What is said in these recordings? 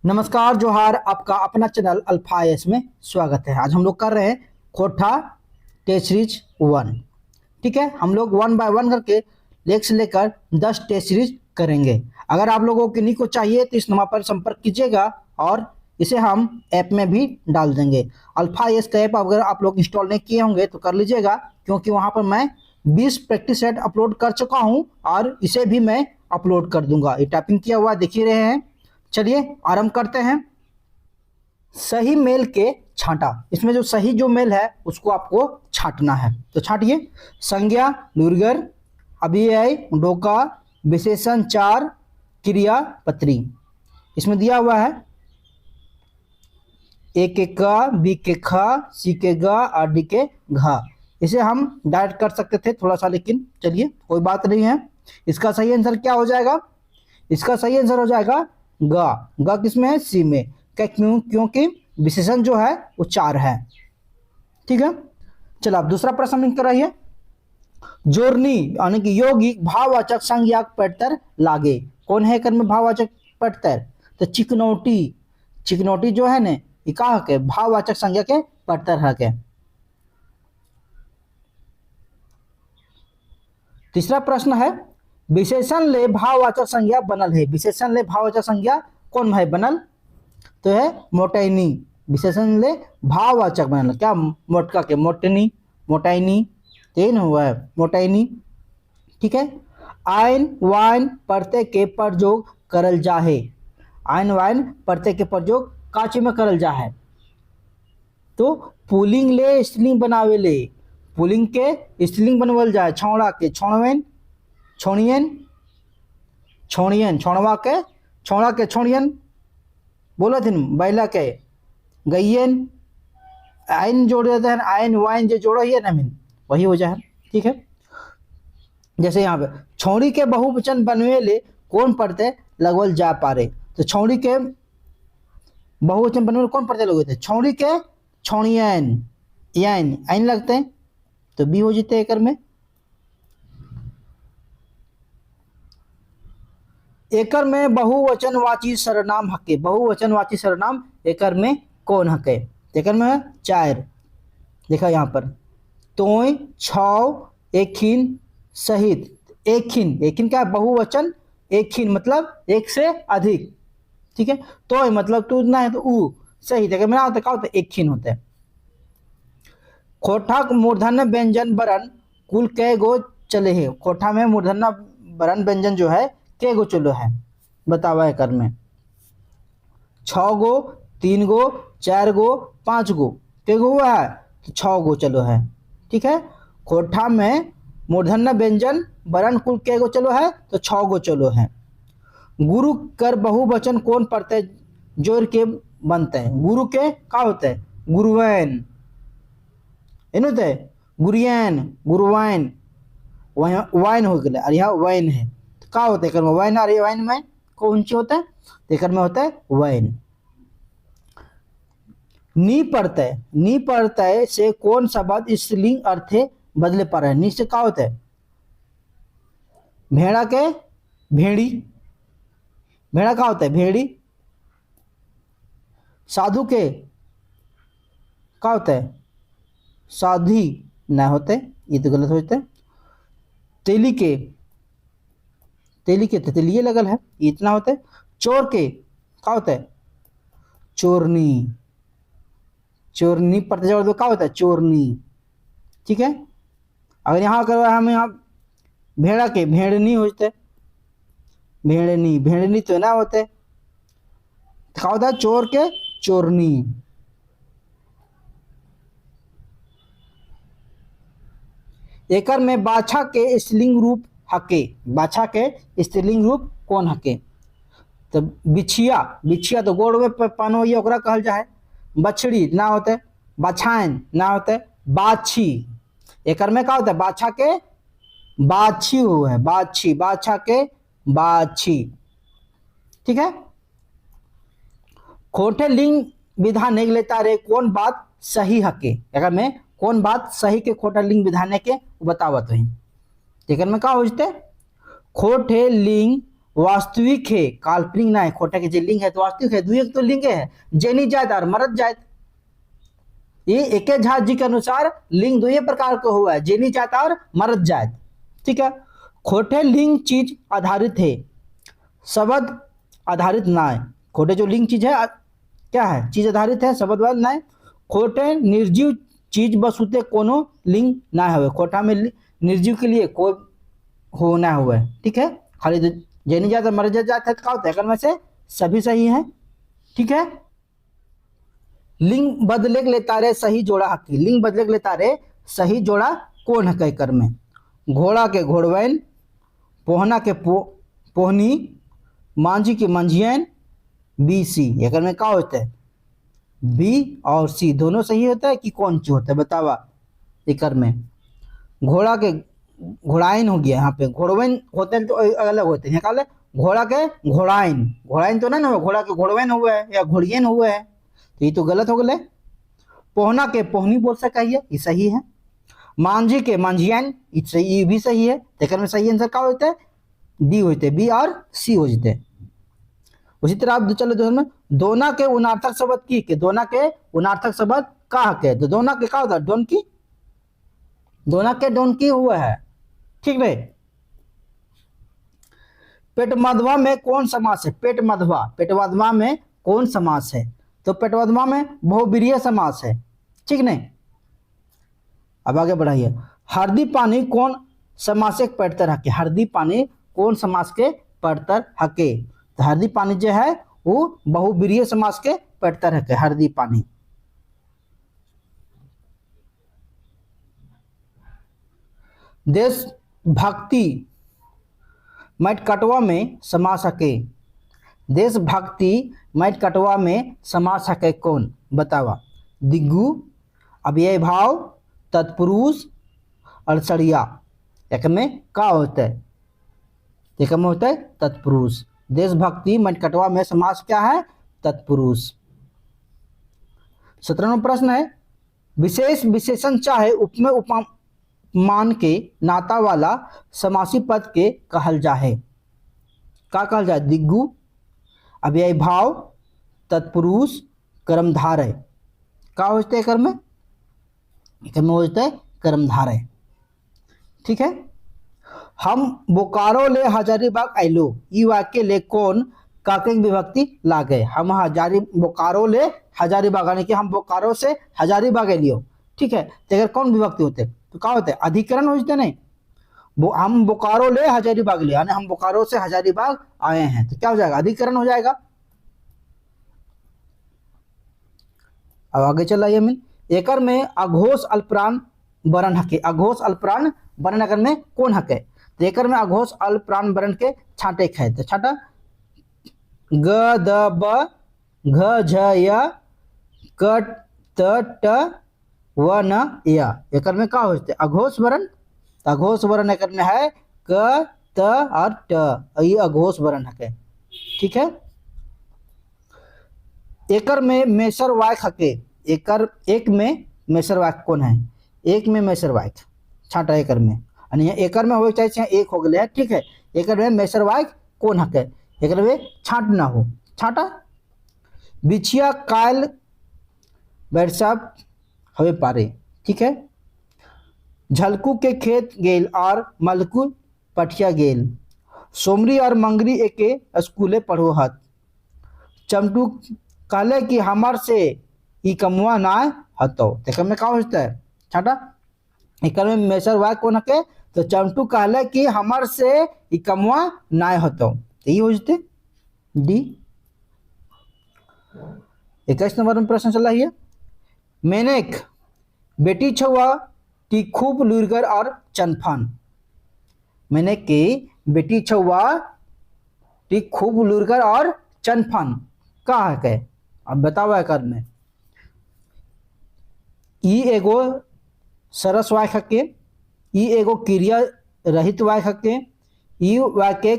नमस्कार जोहार, आपका अपना चैनल अल्फा एस में स्वागत है। आज हम लोग कर रहे हैं कोठा टेस्ट सीरीज 1। ठीक है, हम लोग 1 बाय 1 करके लेख से लेकर 10 टेस्ट सीरीज करेंगे। अगर आप लोगों को किन्हीं को चाहिए तो इस नंबर पर संपर्क कीजिएगा और इसे हम ऐप में भी डाल देंगे। अल्फा एस का ऐप अगर आप लोग इंस्टॉल नहीं किए होंगे तो कर लीजिएगा, क्योंकि वहाँ पर मैं 20 प्रैक्टिस सेट अपलोड कर चुका हूँ और इसे भी मैं अपलोड कर दूंगा। ये टाइपिंग किया हुआ देख ही रहे हैं। चलिए आरंभ करते हैं। सही मेल के छांटा, इसमें जो सही जो मेल है उसको आपको छांटना है, तो छांटिए। संज्ञा लुर्गर, अभिव्यय डोका, विशेषण चार, क्रिया पत्री। इसमें दिया हुआ है ए के का, बी के खा, सी के गा और डी के घा। इसे हम डायरेक्ट कर सकते थे थोड़ा सा, लेकिन चलिए कोई बात नहीं है। इसका सही आंसर क्या हो जाएगा? इसका सही आंसर हो जाएगा गा। गा किसमें है? सी में। क्या? क्योंकि विशेषण जो है वो चार है। ठीक है, चलो आप दूसरा प्रश्न लिख कर रहिए। जोड़नी यानी कि यौगिक भाववाचक संज्ञा पठतर लागे। कौन है कर्म भाववाचक पठतर? तो चिकनौटी। चिकनौटी जो है ना, ये का हक है? भाववाचक संज्ञा के पठतर हक है। तीसरा प्रश्न है, विशेषण ले भाववाचक संज्ञा बनल है। विशेषण ले भाववाचक संज्ञा कौन है बनल? तो है मोटैनी। विशेषण ले भाववाचक बनल क्या? मोटका के मोटनी, मोटैनी, तीन हुआ है मोटैनी। ठीक है, आयन वाइन प्रत्यय के प्रयोग करल जाहे। आयन वाइन प्रत्यय के प्रयोग काची में करल जाहे? तो पुलिंग ले स्त्रीलिंग बनावे ले। पुलिंग के स्त्रीलिंग बनवल जाए। छौड़ा के छौड़वेन, छोड़ियन, छोड़ियन, छोड़वा के छौड़ा के छोड़ियन बोला थे। बैला के गैयन। आयन जोड़ देते हैं, आयन वाइन जो जोड़ो ही है ना मीन, वही हो जाए। ठीक है, जैसे यहाँ पे छौड़ी के बहुवचन बनवे ले कौन प्रत्यय लगवल जा पारे। तो छौड़ी के बहुवचन बनवे ले कौन प्रत्यय लगे थे? छौड़ी के छोड़ियन, याइन आइन लगते हैं तो बी हो जाते एकर में। एकर में बहुवचनवाची सर्वनाम हके। बहुवचनवाची सर्वनाम एकर में कौन हके? एकर में चार देखा यहाँ पर, तोय, छौ, एखिन, सहित। एखिन, एखिन क्या है? बहुवचन। एखिन मतलब एक से अधिक। ठीक है, तोय मतलब तू ना है तो ऊ। सहित अगर मेरा होता क्या होता है? एखिन होता है। खोठा मूर्धन्य व्यंजन वरण कुल कै गो चले है। खोठा में मूर्धन्य वरण व्यंजन जो है कै गो चलो है बतावा है कर में? 6 गो, 3 गो, 4 गो, 5 गो। कै गो हुआ है? तो 6 गो चलो है। ठीक है, खोठा में मूर्धन्य व्यंजन वरण कुल कै गो चलो है? तो 6 गो चलो है। गुरु कर बहुवचन कौन प्रत्यय जोड़ के बनते हैं? गुरु के क्या होता है? गुरुवैन होता है, गुरियन, गुरुवाइन, वाइन हो गया और यहाँ वाइन है तो क्या होता है? वाइन और वाइन में कौन सी होता है? तो में होता है वाइन। नी प्रत्यय, नी प्रत्यय से कौन शब्द स्त्रीलिंग अर्थ बदले पर है? नी से क्या होता है? भेड़ा के भेड़ी। भेड़ा क्या होता है? भेड़ी। साधु के क्या होता है? साधी न होते, ये तो गलत होते। तेली के, तेली के तेलिए लगल है, इतना होता है। चोर के क्या होता है? चोरनी। चोरनी प्रत्यय जोड़ दो क्या होता है? चोरनी। ठीक है, अगर यहाँ करो हम यहाँ भेड़ा के भेड़नी होते, भेड़नी, भेड़नी तो ना होते, क्या होता है? चोर के चोरनी। एकर में बाछा के स्त्रीलिंग रूप हके। बाछा के स्त्रीलिंग रूप कौन हके? तो बिछिया, बिछिया तो गोड़ में पानो ये ओकरा कहल जाए। बछड़ी ना होते, बछाइन ना होते, बाछी। एकर में क्या होता है? बाछा के बाछी हुआ है, बाछी, बाछा के बाछी। ठीक है, खोटे लिंग विधान नहीं लेता रे कौन बात सही हके। अगर में कौन बात सही के खोटा लिंग विधान के बतावत है। में क्या हो जते? खोटे लिंग वास्तविक है, काल्पनिक ना है, खोटा के जे लिंग है तो वास्तविक है, दुई तो लिंग है, जेनी जात और मरद जात। ये एक झा जी के अनुसार लिंग दो प्रकार का हुआ है, जेनी जात और मरद जात। ठीक है, खोटे लिंग चीज आधारित है, शब्द आधारित ना है। खोटे जो लिंग चीज है क्या है, चीज आधारित है, शब्द वाला ना है। खोटे निर्जीव चीज बसुते कोनो लिंग ना है, खोटा में निर्जीव के लिए कोई हो ना हुआ है। ठीक है, खाली जेनी जात मर जात है तो क्या होता है, में से सभी सही है। ठीक है, लिंग बदले लेता रे सही जोड़ा हकी, लिंग बदले लेता रे सही जोड़ा कौन है कह कर में, घोड़ा के घोड़वैन, पोहना के पोहनी, मांझी के मंझियन, बी सी। एक में क्या होता है, बी और सी दोनों सही होता है कि कौन सी होता है बतावा। एक में घोड़ा के घोड़ाइन हो गया, यहाँ पे घोड़वैन होते हैं तो अलग होते हैं, क्या घोड़ा के घोड़ाइन, घोड़ाइन तो ना घोड़ा के घोड़वैन हुआ है या घोड़ियन हुआ है, तो ये तो गलत हो गए। पोहना के पोहनी बोल सका है, ये सही है। मांझी के मांझियन, ये भी सही है। लेकिन में सही आंसर क्या होता है, डी होते हैं, बी और सी हो जाते हैं। उसी तरह आप चलो दोस्तों में दोना के उनार्थक शब्द की के, दोना के उनार्थक शब्द का के, तो दोना के क्या होता है, डोन की, दोना के डोन की हुआ है। ठीक है, पेटमध्वा में कौन समास है, पेटमध्वा, पेटमध्वा में कौन समास है, तो पेटमध्वा में बहुब्रीहि समास है। ठीक नहीं, अब आगे बढ़ाइए। हरदी पानी कौन समास के पढ़तर हके, हरदी पानी कौन समास के पढ़तर हके, तो हरदी पानी जो है वो बहुब्रीहि समास के पढ़तर हके, हरदी पानी। देशभक्ति मैट कटवा में समास हके, देशभक्ति मैट कटवा में समास हके कौन बतावा, दिग्गु, अव्यय भाव, तत्पुरुष, अड़सड़िया। एक में क्या होता है, एक में होता है तत्पुरुष। देशभक्ति मैट कटवा में समास क्या है, तत्पुरुष। 17वां प्रश्न है, विशेष विशेषण चाहे उपमेय उपमान के नाता वाला समासी पद के कहल जाए, का कहल जाए, दिग्गु, अव्यय भाव, तत्पुरुष, कर्मधारय। का होते है कर्म, में होता है कर्मधारय। ठीक है, हम बोकारो ले हजारीबाग आइलो, ई वाक्य ले कौन काके विभक्ति लागे, हम बोकारो ले हजारीबाग, यानी कि हम बोकारो से हजारीबाग आइलियो। ठीक है, तो अगर कौन विभक्ति होते तो क्या होता है, अधिकरण हो जाते नहीं, हम बोकारो ले हजारीबाग ले, यानी हम बोकारो से हजारीबाग आए हैं, तो क्या हो जाएगा, अधिकरण हो जाएगा। अब आगे चला ये एकर में अघोष अल्पप्राण वर्ण हके, अघोष अल्पप्राण वर्ण अगर में कौन हके, तो एकर में अघोष अल्पप्राण वर्ण के छाटे खे, तो छाटा ग द ब घ झ य क त ट व न य। एकर में क्या होते अघोष वर्ण, अघोष वर्ण एकर में है क त और ट, ये अघोष वर्ण हके। ठीक है, एकर में मेसर वाक्य हके, एकर एक में मेसर वाक्य कौन है, एक में मेसर वाक्य छाटा एकर में, यानी एकर में हो चाहे एक हो गए है। ठीक है, एकर में मेसर वाक्य कौन हके, एकर में छाट ना हो, छाटा बिछिया काल बैरसाब हवे पारे। ठीक है, झलकू के खेत गेल और मलकू पठिया गेल, सोमरी और मंगरी एके स्कूले पढ़ो हत, चमटू कहले कि हमार से ई कमुआ ना हतो, तो में क्या होता है छाटा, एक में मेसर वाक्य कौन हके, तो चमटू कहले कि हमार से ई कमुआ ना हतो, तो ये हो जाते डी। 21 नंबर में प्रश्न चला है, मैंने बेटी छुआ टी खूब लुरगर और चनफन, मैंने की बेटी छुआ टी खूब लुरगर और चनफन का है के, अब बताओ कर में ई एगो सरस वाक्य हके, ई एगो क्रिया रहित वाक्य हके, ई वाक्य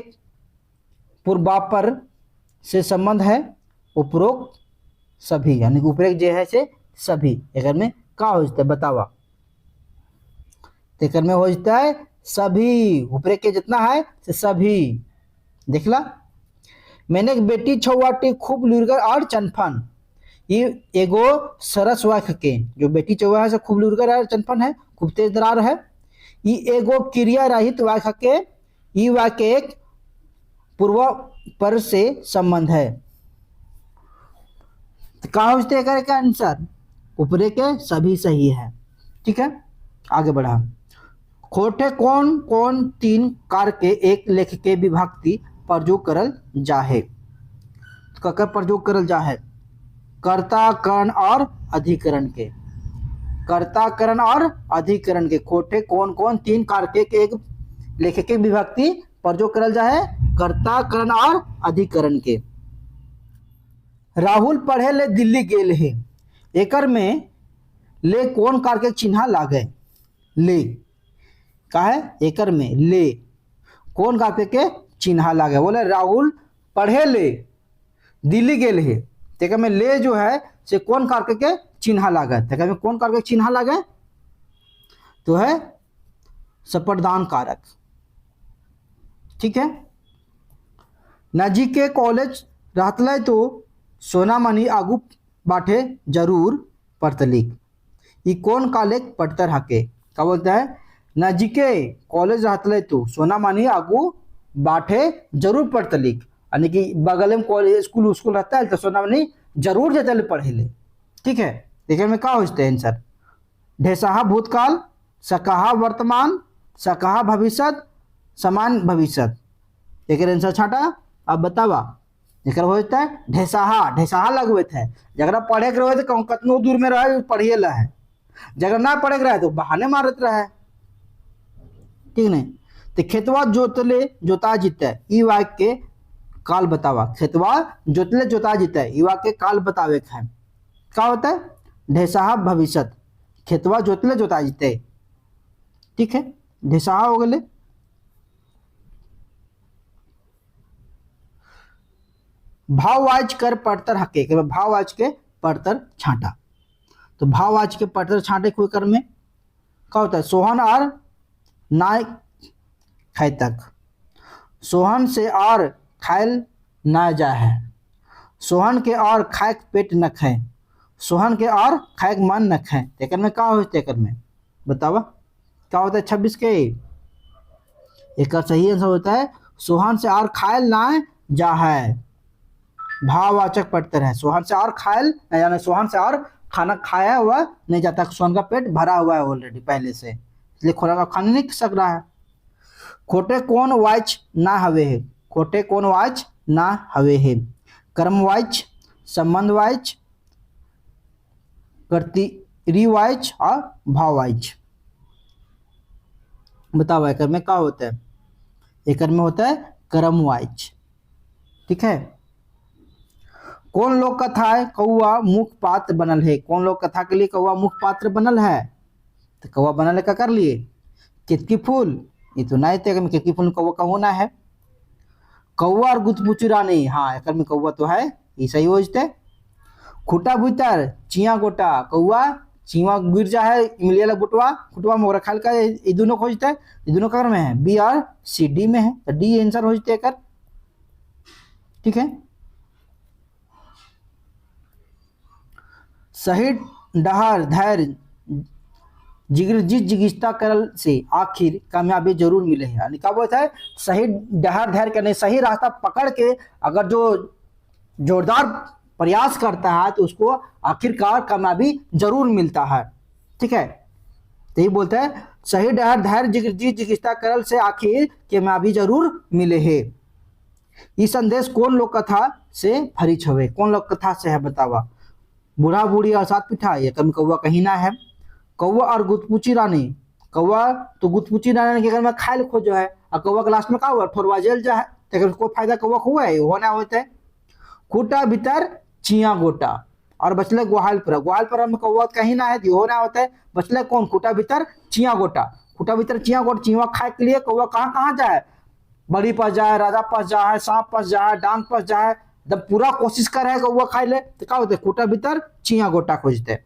पूर्वापर से संबंध है, उपरोक्त सभी, यानी उपरोक्त जो है से सभी। एकर में का हो जाता है बतावा, एकर में हो जाता है सभी, उपरोक्त के जितना है से सभी, देखला। मैंने एक बेटी छौवाटी खूब लुरगर और चनफन। ये एगो सरस वाक्य के, जो बेटी चौवा है से खूब लुरगर है, चनफन है, खूब तेज दरार है। ये एगो क्रिया रहित वाक्य के, ये वाक्य एक पूर्व पर से संबंध है। तो कहा उसते का आंसर ऊपरे के सभी सही है। ठीक है, आगे बढ़ा। खोटे कौन कौन तीन कार के एक लेख के विभक्ति प्रयोग करल जाहे। ककर प्रयोग करल जाहे, कर्ता करण और अधिकरण के, कर्ता करण और अधिकरण के खोटे कौन कौन तीन कारके के एक लेख के विभक्ति प्रयोग करल जाए, कर्ता करण और अधिकरण के। राहुल पढ़े ले दिल्ली गेल है, एकर में ले कौन कारके चिन्ह लागे, ले का है एकर में ले कौन कारके के चिन्ह लागे। बोले राहुल पढ़े ले दिल्ली गेल है, तेकर में ले जो है से कौन कारके के चिन्ह लागे, तेकर में कौन कारके चिन्ह लागे, तो है सप्रदान कारक। ठीक है, नजीक कॉलेज रहतले तो सोना मनी आगू बाटे जरूर पड़तलिक। ई कौन कॉलेज पढ़तर हके, क्या बोलता है, नजीके कॉलेज रहतले तो सोना मनी आगू बाटे जरूर पड़तलिक, यानी कि बगल में कॉलेज स्कूल उसको रहता है तो सोना मनी जरूर जतले पढ़े ले। ठीक है, देखिए में क्या होते हैं आंसर, ढेसाहा भूतकाल, सकहा वर्तमान, सकहा भविष्य, समान भविष्य। एक आंसर छाटा। अब बतावा एक होता है ढेसाहा, ढेसाहा लगवे थे, जगह पढ़े के रहे तो कतनो दूर में रहे पढ़िए ला है, जगह ना पढ़े के रहे तो बहाने मारत रहे। ठीक नहीं, तो खेतवा जोतले जोता जीते ई वाक्य के काल बतावा, खेतवा जोतले जोता जीते ई वाक्य के काल बतावे के है। क्या होता है, ढेसाहा भविष्य, खेतवा जोतले जोता जीते। ठीक है, ढेसाहा हो गए। भाववाच कर पड़तर हके, भाववाच के पड़तर छांटा। तो भाववाच के पड़तर छांटे कोई कर में क्या होता है, सोहन और नाय खाए तक, सोहन से और खायल ना जा है, सोहन के और खाए पेट न खाए, सोहन के और खाए मन न खाए। तेकर में क्या होता है, तेकर में बतावा क्या होता है 26 के। एक सही आंसर होता है सोहन से और खायल ना जा है, भाववाचक पड़तर है, सोहन से और खायल यानी सोहन से और खाना खाया हुआ नहीं जाता, सोहन का पेट भरा हुआ है ऑलरेडी पहले से, इसलिए खुराक खाने नहीं सक रहा है। खोटे कौन वाच ना हवे है, खोटे कौन वाच ना हवे है, कर्मवाच, संबंधवाच, कर्तरीवाच और भाववाच। बताओ एक में क्या होता है, एक में होता है कर्मवाच। ठीक है, कौन लोक कथा है कौआ मुख पात्र बनल है, कौन लोक कथा के लिए कौआ मुख पात्र बनल है, तो कौआ बनल है क्या कर लिए, केतकी फूल, ये तो नहीं थे केतकी फूल कौआ का होना है। कौआ और गुतपुची रानी, हाँ एक में कौआ तो है, ये सही हो जते। खुटा भूतर चिया गोटा, कौआ चीवा गिर जा है मिलिया बुटवा खुटवा मोरा खाल का, ये दोनों खोजते हैं, ये दोनों कर में है, बी और सी डी में है, तो डी आंसर हो जते कर। ठीक है, सही डहार धैर्य जिस जिगिस्ता करल से आखिर कामयाबी जरूर मिले है, यानी क्या बोलता है, सही डहार धैर्य करने सही रास्ता पकड़ के अगर जो जोरदार प्रयास करता है तो उसको आखिरकार कामयाबी जरूर मिलता है। ठीक है, तो ये बोलता है सही डहार धैर्य जिस जिगिस्ता करल से आखिर कामयाबी जरूर मिले है। ये संदेश कौन लोक कथा से भरी छवे, कौन लोक कथा से है बतावा, बूढ़ा बूढ़ी और सात पिठा, ये कम कौआ कहीं ना है। कौआ और गुतपुची रानी, कौआ तो गुतपुची रानी के घर में खायल खोजो है, और कौआ के लास्ट में क्या हुआ ठोरवा जेल जा है, तो कोई फायदा कौआ हुआ है होना होता है। खूटा भीतर चिया गोटा और बचले ग्वालपुरा में कौआ कहीं ना है होना होता है, बचले कौन खूटा भीतर चिया गोटा, खूटा भीतर चिया गोटा, चिवा खाए के लिए कौआ कहाँ कहाँ जाए, बड़ी पास जाए, राजा पास जाए, सांप पास जाए, डांग पास जाए, जब पूरा कोशिश कर रहे कौआ खाए ले तो क्या होते, खूटा भीतर चिया गोटा खोजते।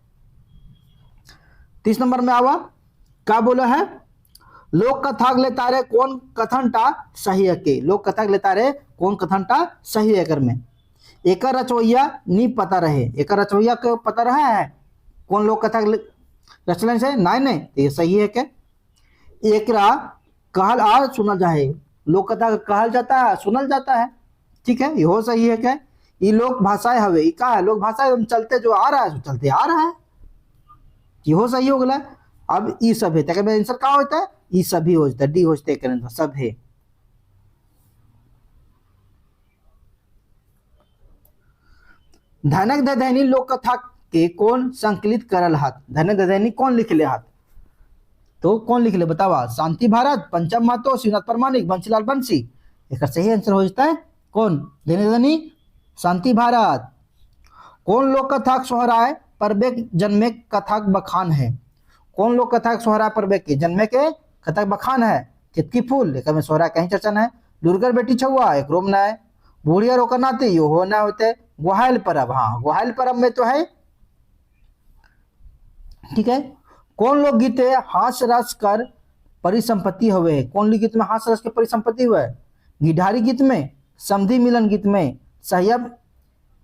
30 नंबर में आवा क्या बोला है, लोक कथाक ले तारे कौन कथनटा सही है के, लोक कथाक ले तारे कौन कथनटा सही है कर में। एक रचवैया नी पता रहे, एक रचवैया को पता रहा है कौन लोक कथा रचलन से नहीं नहीं, तो ये सही है क्या। एकरा कहल आ सुनल जाए, लोक कथा कहल जाता है सुनल जाता है, ठीक है, ये सही है क्या। ये लोक भाषाएं हवे, ये का है लोक भाषा चलते जो आ रहा है चलते आ रहा है, ये सही हो गया। अब ई सब है तक आंसर का होता है, ई सभी हो जाता है, डी हो जाता है सब है। धनक दधैनी लोक कथा के कौन संकलित करल हाथ, धनक दधैनी कौन लिख ले हाथ, तो कौन लिख ले बतावा। शांति भारत, पंचम महतो, शिवनाथ प्रमाणिक, बंसीलाल बंसी। एक सही आंसर हो जाता है कौन, धनक दधैनी शांति भारत। कौन लोक कथा सोहराय परबे जन्मे कथा बखान है, कौन लोक कथा सोहराय परबे के जन्मे के कथा बखान है। केतकी फूल एक में सोहराय कहीं चर्चन है। दुर्गर बेटी छुआ एक रोम न है। बूढ़िया रोकर नाते यो हो ना होते। ग्वाहाल परब, हाँ ग्वाहाल परब में तो है, ठीक है। कौन लोक गीते हास रस कर परिसंपत्ति हुए, कौन लोक गीत में हास रस के परिसंपत्ति हुआ है। गिढ़ारी गीत में, समधि मिलन गीत में, सहयब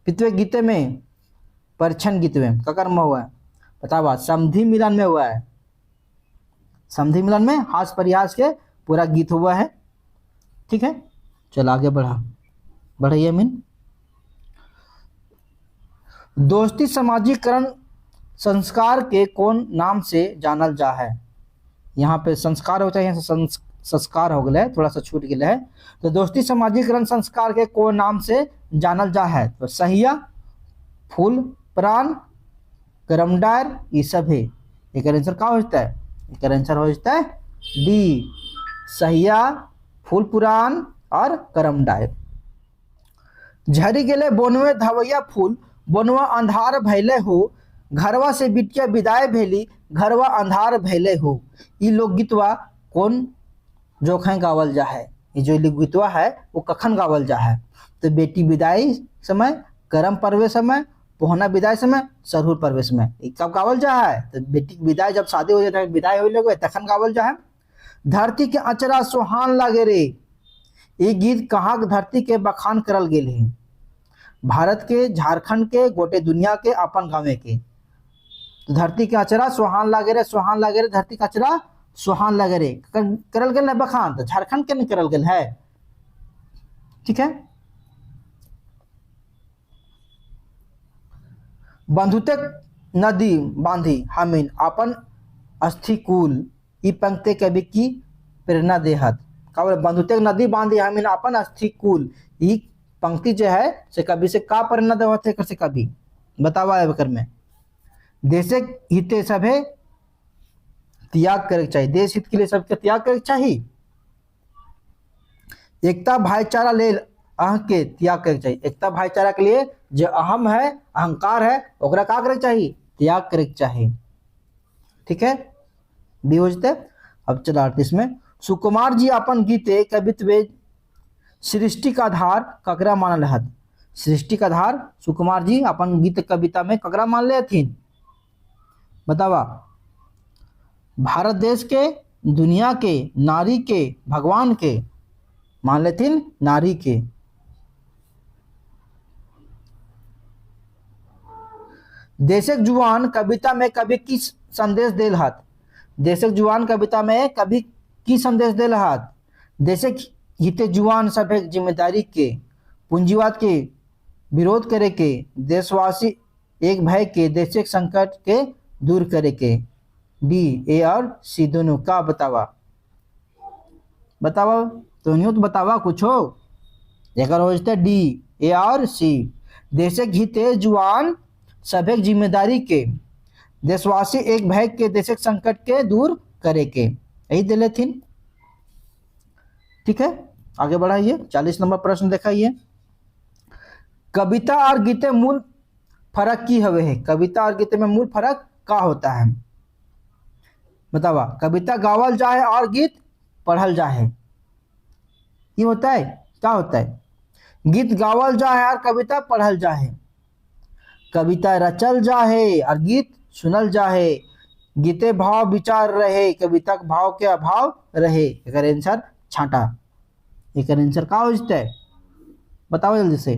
पितवे गीते में, परिछन गीत में का कर्म हुआ है बतावा। समधि मिलन में हुआ है, समधि मिलन में हास परिहास के पूरा गीत हुआ है, ठीक है। चल आगे बढ़ाइए मीन। दोस्ती समाजीकरण संस्कार के कौन नाम से जानल जा है। यहाँ पे संस्कार होता है, यहाँ से संस्कार हो गया, थोड़ा सा छूट गया है। तो दोस्ती समाजीकरण संस्कार के कौन नाम से जानल जा है, तो सहिया, फूल प्राण, करमडार, ये सब है। एक आंसर का होता है, एक आंसर हो जाता है डी, सहिया, फूल पुराण और करमडार। झरी गेले बोनवे धवैया फूल, बोनवा अंधार भैले हो, घरवा से बिटिया विदाई भेली, घरवा अंधार भैले हो। ये लोकगीतवा कौन जोखें गावल जा है, ये जो लोकगीतवा है वो कखन गावल जा है, तो बेटी विदाई समय, करम पर्वे समय, पोहना विदाई समय, सरहुर पर्वे समय, कब गावल जा है, तो बेटी की विदाई जब शादी हो जाता है विदाई हो लगे तखन गावल जा है। धरती के अचरा सुहान लागे रे, ये गीत कहाँ धरती के बखान करल गेल है। भारत के, झारखंड के, गोटे दुनिया के, अपन गाँव के। तो धरती के अचरा सुहान लागे रे, सुहान लागे रे, धरती का अचरा सुहान लागे रे करल गेल है बखान, तो झारखंड के नहीं करल गेल है, ठीक है। बंधुते नदी बांधी हमीन अपन अस्थिकूल, ई पंक्ति कवि की प्रेरणा देहत। का बोले बंधुते नदी बांधी हमीन अपन अस्थिकूल, ई पंक्ति जो है से कवि से का प्रेरणा देवत है, से कवि बतावा एकर में। देश हिते सभे त्याग करे चाहिए, देश हित के लिए सबके त्याग करे चाहिए। एकता भाईचारा ले अह के त्याग करे चाहिए, एकता भाईचारा के लिए जो अहम है, अहंकार है, ओकरा का करे चाहिए, त्याग करे चाहिए, ठीक है। डी हो जते। अब चला 38 में। सुकुमार जी अपन गीते कवित्व सृष्टि का आधार ककरा मानल हत, सृष्टि का आधार सुकुमार जी अपन गीत कविता में ककरा मान ले हथिन बतावा। भारत देश के, दुनिया के, नारी के, भगवान के, मान लेथिन नारी के। देशक जुआन कविता में कवि की संदेश देल हाथ, देशक जुआन कविता में कवि की संदेश देल हाथ। देशक हिते जुआन सब एक जिम्मेदारी के, पूंजीवाद के विरोध करे के, देशवासी एक भय के, देशक संकट के दूर करे के। डी, ए और सी दोनों का बतावा, बतावा तो नहीं तो बतावा कुछ हो। एक हो जाता है डी, ए और सी। देशक हिते जुआन सब एक जिम्मेदारी के, देशवासी एक भय के, देशक संकट के दूर करे के, यही दे लेथिन, ठीक है। आगे बढ़ाइए 40 नंबर प्रश्न दिखाइए। कविता और गीते मूल फर्क की हवे है, कविता और गीते में मूल फर्क का होता है बतावा। कविता गावल जाए और गीत पढ़ल जाए, ये होता है, क्या होता है, गीत गावल जाए और कविता पढ़ल जाए, कविता रचल जाए और गीत सुनल जाए, गीते भाव विचार रहे, कविता के भाव के अभाव रहे। एकर आंसर छाटा। एकर आंसर का हो जते, बताओ जल्दी से।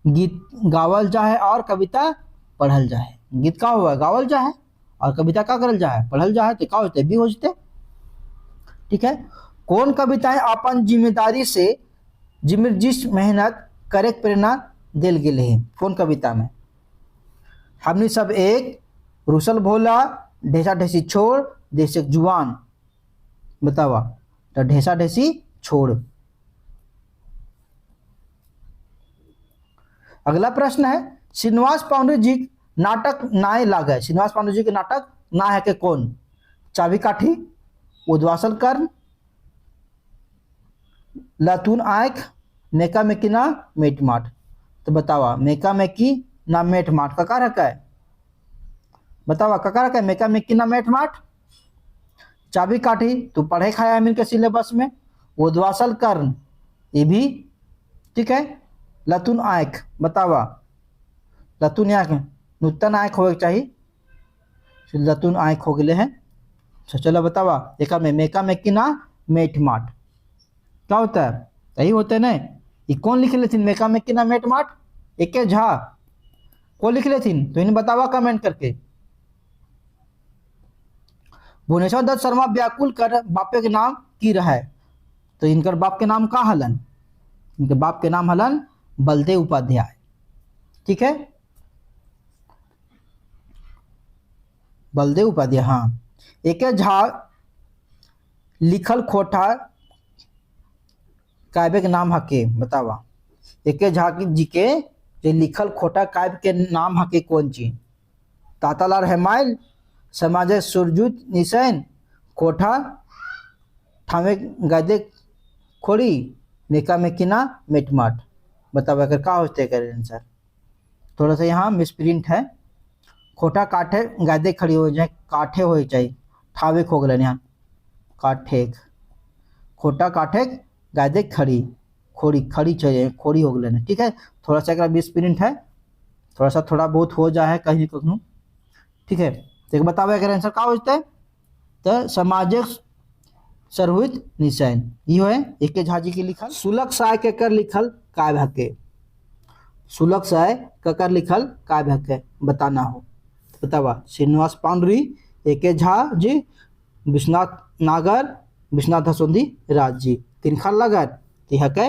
गीत गावल जाए और कविता पढ़ल जाए। गीत का हुआ गावल जाए और कविता का करल जाए, पढ़ल जाए, तो का होते भी हो जते। ठीक है। कौन कविताएं अपन जिम्मेदारी से जिस मेहनत करे के प्रेरणा दिल गेले है। कौन कविता में? हमने सब एक, रुसल भोला, ढेसा ढेसी छोड़, देशक जुआन। बतावा। तो ढेसा ढेसी छोड़। अगला प्रश्न है, श्रीनिवास पांडे जी नाटक नाय लागे। श्रीनिवास पांडे जी के नाटक ना है के कौन? चाबी काठी, उद्वासल कर्ण, लातून आंख, मेका मेकी ना मेट माट। तो बतावा मेका मेकी ना मेट माट का रखा है? बतावा का रखा है मेका मेकी ना मेट माट। चाबी काठी तू पढ़े खाया मिल के सिलेबस में। उद्वासल कर्ण ये भी ठीक है। लतुन आंख बतावा, लतुन आंख नूतन आंख हो चाहिए, लतुन आंख हो गए हैं। चलो बतावा एक में मेका मेकी ना मेट माट क्या होता है? यही होता है ना। ये कौन लिख लेथिन मेका मेकी ना मेट माट? एक झा कौन लिख लेथिन? तो इन्हें बतावा कमेंट करके। भुवनेश्वर दत्त शर्मा व्याकुल कर बापे के नाम की रहा है। तो इनकर बाप के नाम का हलन? इनके बाप के नाम हलन बलदेव उपाध्याय। ठीक है, बलदेव उपाध्याय। हाँ, एक झा लिखल खोटा काव्य के नाम हके। बतावा एक झा जी के जो लिखल खोटा काव्य के नाम हके कौन चीज? तातालार हेमाइल, समाज सुरजूत निसैन, कोठा ठामे गादे खोड़ी, मेका मेकिना मेटमाट। बतावा कर का होते कर आंसर? थोड़ा सा यहाँ मिसप्रिंट है। खोटा काठे गादे खड़ी हो जाए, काठे हो चाहिए, ठावे खो गलन यहाँ काठे। खोटा काठे गादे खड़ी, खोड़ी खड़ी चाहिए, खोड़ी हो गलन। ठीक है, थोड़ा सा एक मिसप्रिंट है, थोड़ा बहुत हो जाए कहीं कहीं। ठीक है, तो बतावा अगर आंसर का होता है? तो सामाजिक सरहुत निशान यो है एक झा जी के लिखल। सुलग साय के कर लिखल काव्य हके। सुलग साय के कर लिखल काव्य हके बताना हो। बतावा श्रीनिवास पांडुरी, एक झा जी, विश्वनाथ नागर, विश्वनाथ हसोंदी राज जी। तिनखा लगन हके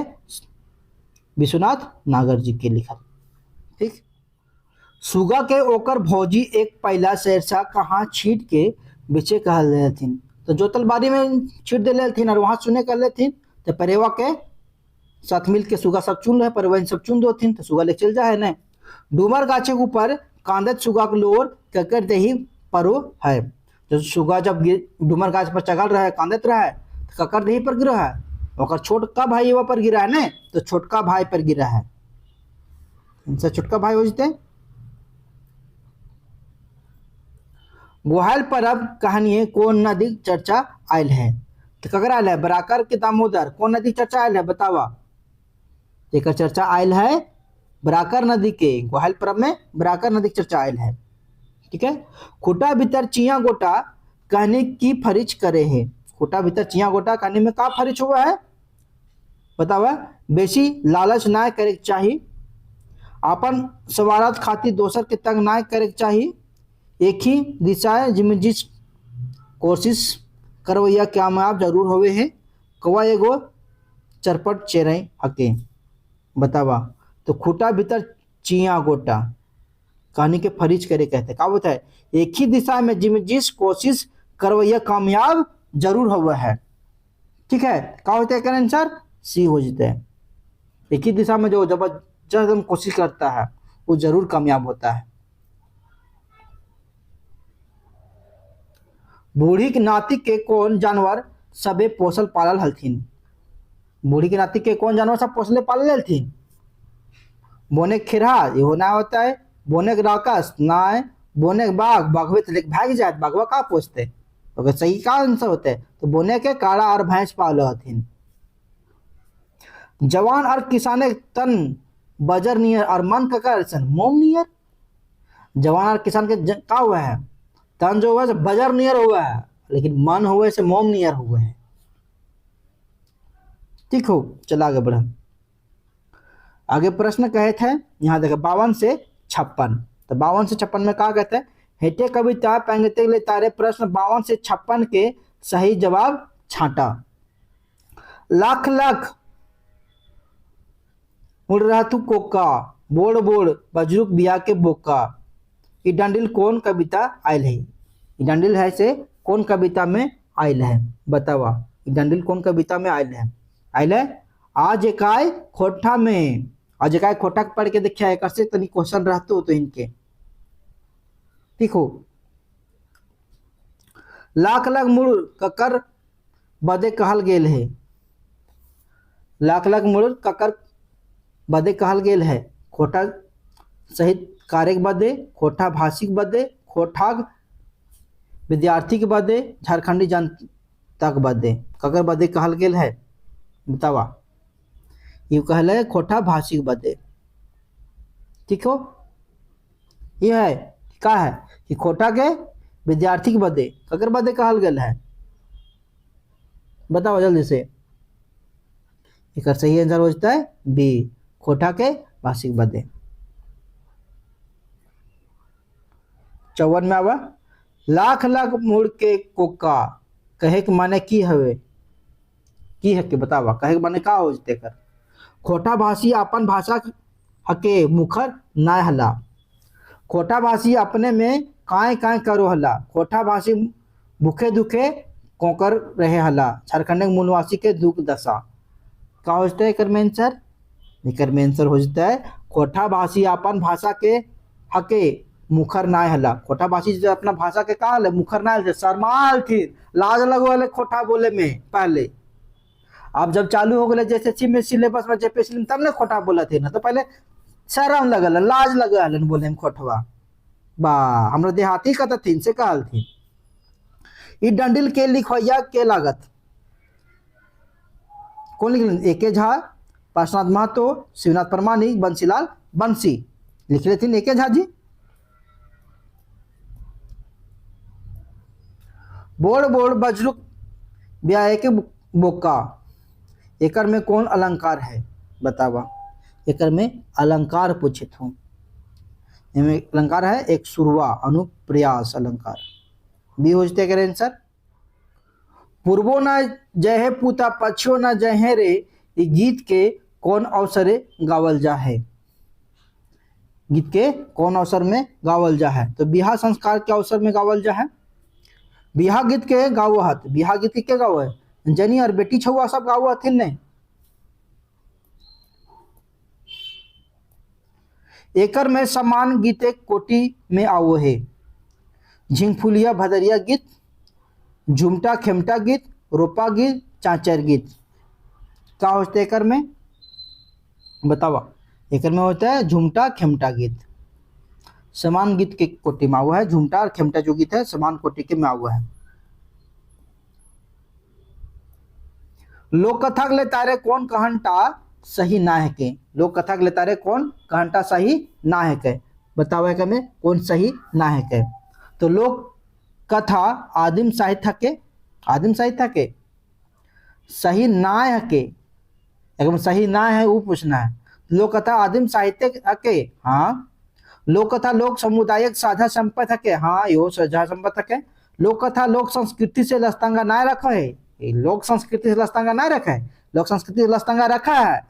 विश्वनाथ नागर जी के लिखल। ठीक। सुगा के ओकर भौजी एक पहला शेरसा कहाँ छीट के बेचे कहल लेथिन। तो जोतल बाड़ी में छीट दे लेथिन और वहाँ चुने कर लेथिन। तो परेवा के साथ मिल के सुगा सब चुन रहे, परेवा सब चुन दोथिन। तो सुगा ले चल जाए न। डूमर गाछे के ऊपर कांदत सुगा के लोर ककर दही परो है। जो सुगा जब डूमर गाछ पर चढ़ल रहा है, कांदत रहा है, तो ककर दही पर गिरा है। और छोटका भाई वहाँ पर गिरा है न, तो छोटका भाई पर गिरा है। इनसे छोटका भाई हो जाते। गोहाल परब कहानी कौन नदी चर्चा आयल है? तो ककरा आयल है? बराकर के दामोदर। कौन नदी चर्चा आयल है? बतावा। एक चर्चा आयल है बराकर नदी के। गोहाल परब में बराकर नदी चर्चा आयल है। ठीक है। खूटा भीतर चिया गोटा कहने की फरिज करे है। खूटा भीतर चिया गोटा कहने में का फरिज हुआ है? बतावा। बेसी लालच ना करे चाहिए, अपन सवारत खातिर दोसर के तंग ना करे चाहिए, एक ही दिशा जिम्मे जिस कोशिश करवैया कामयाब जरूर होवे है, कवा एगो चरपट चेरई हके। बतावा। तो खूटा भीतर चिया गोटा कहानी के फरिज करे कहते का होता है? एक ही दिशा में जिम्मे जिस कोशिश करवैया कामयाब जरूर हुआ है। ठीक है, का होता है? क्या आंसर सी हो जाता है। एक ही दिशा में जो जबरदस्त कोशिश करता है वो जरूर कामयाब होता है। बूढ़ी के नाती के कौन जानवर सबे पोसल पालल हलथिन? बूढ़ी के नाती के कौन जानवर सब पोसले पालल हलथिन? बोने खिरहा ये ना होता है, बोने राकस ना है, बोने बाघ बाघवे तो भाग जाए, बाघवा का पोसते? तो सही का आंसर होता है? तो बोने के काड़ा और भैंस पालो हथिन। जवान और किसाने तन बजर नियर और मन का मोम नियर। जवान और किसान के का हुआ है? तन जो हुआ से बजर नियर हुआ है, लेकिन मन हुए से मोम नियर हुआ है। ठीक हो, चला आगे बढ़ा। आगे प्रश्न कहे थे, यहाँ देखो 52 से 56। तो 52 से 56 में क्या कहते हैं, हेटे कविता पैंगते ले तारे प्रश्न 52 से 56 के सही जवाब छांटा। लाख लाख उड़ रहा तू कोका, बोड़ बोड़ बजरुक बिया के बोका। ये डंडिल कौन कविता आयल है, ये डंडिल है से कौन कविता में आयल है, बतावा। ये डंडिल कौन कविता में आयल है। आज एकाय खोठा में, आज एकाय खोठा पढ़ के देखिए, एक से तनी क्वेश्चन रहते हो तो इनके। ठीक हो। लाख लाख मुड़ ककर बदे कहल गेल है, लाख लाख मुड़ ककर बदे कहल गेल है। खोटा सहित कार्य बदे, खोटा भाषिक बदे, खोटा विद्यार्थी के बदे, झारखंडी जनता के बदे, ककर बदे कहल गेल है, बतावा। ये कहल है खोटा भाषिक बदे। ठीक हो, ये है क्या है कि खोटा के विद्यार्थी के बदे, ककर बदे कहल गेल है, बताओ जल्दी से। एक सही आंसर हो जाता है बी, खोटा के भाषिक बदे। 54 में आवा, लाख लाख मुड़ के कोका कहे के माने की हवे, की है के बतावा, कहे के माने का हो जते कर। खोटा भाषी अपन भाषा हके मुखर ना हला, खोटा भाषी अपने में काय काय करो हला, खोटा भाषी भूखे दुखे कोकर रहे हला, झारखंड मूलवासी के दुख दशा। का हो जाता है कर में आंसर, एकर में आंसर हो जाता है खोटा भाषी अपन भाषा के हके मुखर ना हला। खोटा भाषी जो अपना भाषा के का हले मुखर ना हले, शर्माल थी, लाज लगवाले खोटा बोले में पहले। अब जब चालू हो गए जैसे में सिलेबस में जेपीएससी तब ने खोटा बोला थे ना, तो पहले शर्म लगल, लाज लगल बोले में खोटवा। बा हमरा देहाती का थी से कहल थी। ई डंडिल के लिखवैया के लागत, कौन लिख, एके झा, पार्श्वनाथ महतो, शिवनाथ परमानिक, बंसीलाल बंसी लिख रहे थे एके झा जी। बोड़ बोड़ बजरुक ब्याह के बोका, एकर में कौन अलंकार है, बतावा। एकर में अलंकार पूछे हूँ, इनमें अलंकार है एक सुरवा अनुप्रयास अलंकार, बी हो जाते कर आंसर। पूर्वो न जय है पूता पछियो न जय है रे, ये गीत के कौन अवसरे गावल जा है, गीत के कौन अवसर में गावल जा है, तो बिहार संस्कार के अवसर में गावल जा है। बिहा गीत के गावो हत, बिहा गीत के गावो है, जनी और बेटी छुआ सब गावो हथिन ने। एकर में समान गीत एक कोटि में आवो है, झिंगफुलिया भदरिया गीत, झुमटा खेमटा गीत, रोपा गीत, चाचर गीत। क्या होता है एकर में, बतावा। एकर में होता है झुमटा खेमटा गीत, समान गीत के कोटि में हुआ है, झुमटा और खेमटा जो गीत है समान कोटि के में हुआ है। लोक कथा ले तारे कौन कहंटा सही ना है के, लोक कथा ले तारे कौन कहंटा सही ना है के, बताओ एकर में कौन सही ना है के। तो लोक कथा आदिम साहित्य के, आदिम साहित्य के सही ना है के, एकदम सही ना है वो पूछना है। लोक कथा आदिम साहित्य के, हाँ। लोक कथा लोक समुदायिक साझा संपत्ति के, हाँ यो साझा संपत्ति के। लोक कथा लोक संस्कृति से लस्तंगा ना रखा है, लोक संस्कृति से लस्तंगा ना रखा है, लोक संस्कृति से लस्तंगा रखा है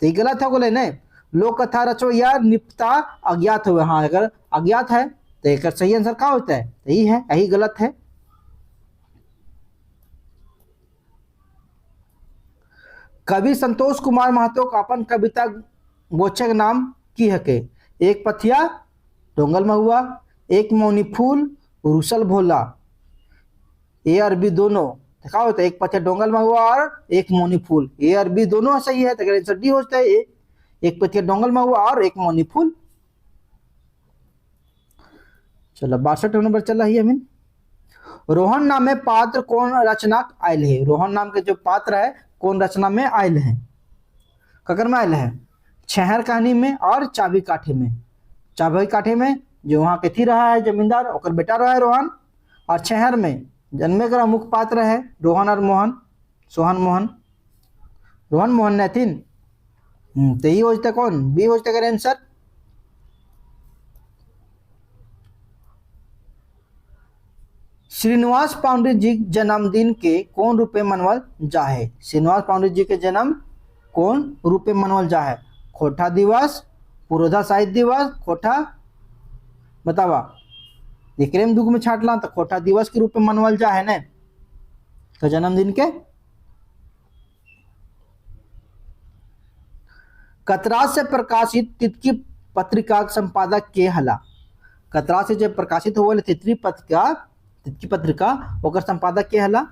तो ये गलत है बोले नहीं। लोक कथा रचो या निपटा अज्ञात हुए, हाँ अगर अज्ञात है तो एक सही आंसर क्या होता है, यही है, यही गलत है। कवि संतोष कुमार महतो का अपन कविता गोचक नाम की है के, एक पथिया डोंगल महुआ, एक मौनी फूल रूसल भोला, ए और बी दोनों देखा होता है, एक पथिया डोंगल महुआ और एक मौनी फूल, ए और बी दोनों सही है, तो आंसर डी होता है ए, एक पथिया डोंगल महुआ और एक मौनी फूल। चलो 62 नंबर चला ही अमीन। रोहन नाम में पात्र कौन रचना आयल है, रोहन नाम के जो पात्र है कौन रचना में आयल है, ककर में आयल है, छहर कहानी में और चाबी काठे में। चाबी काठे में जो वहाँ के थी रहा है जमींदार, ओकर बेटा रहा है रोहन। और शहर में जन्मे का मुख्य पात्र है रोहन और मोहन, सोहन मोहन, रोहन मोहन ने थीन। तो ये हो जाता कौन, बी हो जाता आंसर। श्रीनिवास पांडे जी जन्मदिन के कौन रूपे मनवल जा है? श्रीनिवास पांडे जी के जन्म कौन रूपे मनवल जा है? खोटा दिवस, पुरोधा साहित्य दिवस, खोटा बतावा। विक्रम दुख में छाटला तो खोटा दिवस के रूप में मनवल जा है न तो जन्मदिन के। कतरास से प्रकाशित तितकी पत्रिका के संपादक के हला? कतरास से जब प्रकाशित हो तितकी पत्रिका ओकर संपादक के हला?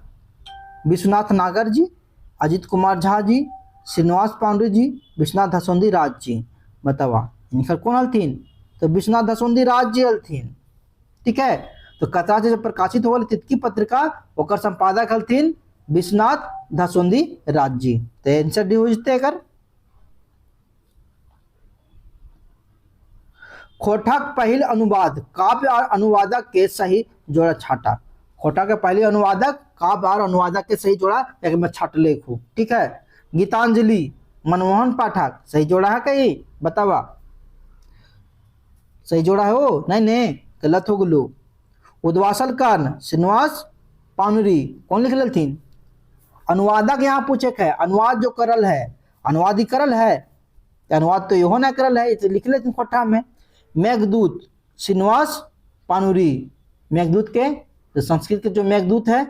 विश्वनाथ नागर जी, अजित कुमार झा जी, श्रीनिवास पांडे जी, विश्वनाथ धसोंदी राज जी। बतावा इनकर कौन हलथिन? तो विश्वनाथ धसोंदी राज जी हलथिन। ठीक है, तो कतरास से जब प्रकाशित हो तितकी पत्रिका ओकर संपादक हलथिन विश्वनाथ धसोंदी राज जी। तो आंसर डी हो जते एकर। खोटा पहल अनुवाद काव्य और अनुवादक के सही जोड़ा छाटा। खोटा के पहले अनुवादक काव्य और अनुवादक के सही जोड़ा एक में छाट लेखू। ठीक है, गीतांजलि मनमोहन पाठक सही जोड़ा है कहीं? बतावा सही जोड़ा है वो? नहीं नहीं, गलत हो गलू। उद्वासल कर्ण श्रीनिवास पानुरी कौन लिख लेथिन? अनुवादक यहाँ पूछे है, अनुवाद जो करल है अनुवाद ही करल है, अनुवाद तो यो ना करल है, इसे लिख लेथिन खोटा में। मेघदूत श्रीनिवास पानुरी, मेघदूत के तो संस्कृत के जो मेघदूत है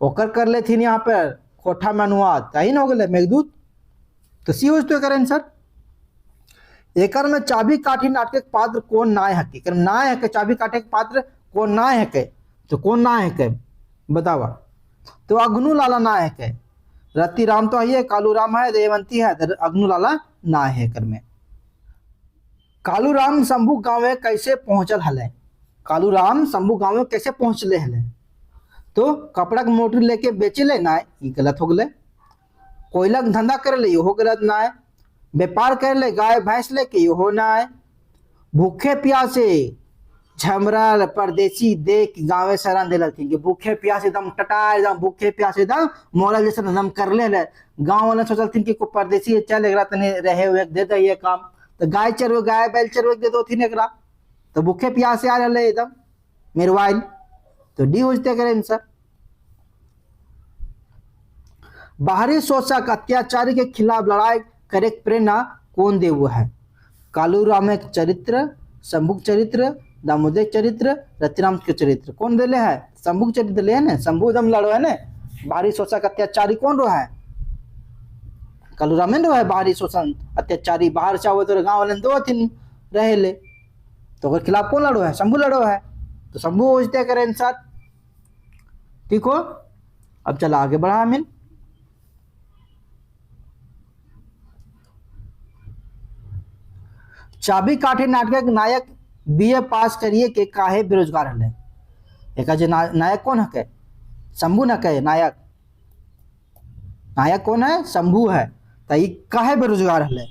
ओकर कर लेथिन यहाँ पर खोटा में अनुवाद, यही ना हो गए मेघदूत। तो सी हो तो एकर आंसर। एकर में चाबी काठी नाटक के पात्र कौन नाय है? एकर नाय है के चाबी काटे के पात्र कौन नाय है के? तो कौन नाय है के बतावा? तो अग्नू लाला नाय है के। रति राम तो है, कालू राम है, देवंती है, तो अग्नू लाला नाय है एकर में। कालू राम शंभू गांव में कैसे पहुंचल हले? कालू राम शंभू गांव में कैसे पहुंचले हले? तो कपड़ा के मोटर लेके बेचे ले ना, ये गलत हो गए। कोयला के धंधा करे ले, यो गलत ना है। व्यापार करे ले गाय भैंस लेके, यो ना है। भूखे प्यासे झमरल परदेसी देख गाँव शरण दिल थी कि भूखे प्यासे एकदम टटा, एकदम भूखे प्यासे एकदम मोला जैसे एकदम कर ले। गाँव वाले सोचल थी कि कोई परदेसी चल एक तने रहे हुए दे दे ये काम, तो गाय चरवे गाय बैल चरवे दे दो थी एकरा, तो भूखे प्यासे आ रहे एकदम मेरवाइल। तो डी हो जते करे आंसर। बाहरी शोषक अत्याचारी के खिलाफ लड़ाई करे प्रेरणा कौन दे वो है? कालू राम के चरित्र, शंभु चरित्र, दामोदर चरित्र, रतिराम के चरित्र कौन दे ले है? शंभु चरित्र ले है ना, शंभु दम लड़ो है ना। बाहरी शोषक अत्याचारी कौन रो है? कालू राम रो है बाहरी शोषण अत्याचारी, बाहर से आओ तो गाँव वाले दो तीन रहे ले, तो अगर खिलाफ कौन लड़ो है? शंभु लड़ो है, तो शंभु हो जते करे आंसर। ठीक हो, अब चला आगे बढ़ा अमीन। चाबी काठी नाटक नायक बीए पास करिए के काहे बेरोजगार हले? एक नायक कौन है? शंभू न कहे नायक, नायक कौन है? शंभू है। तो ये काहे बेरोजगार हले?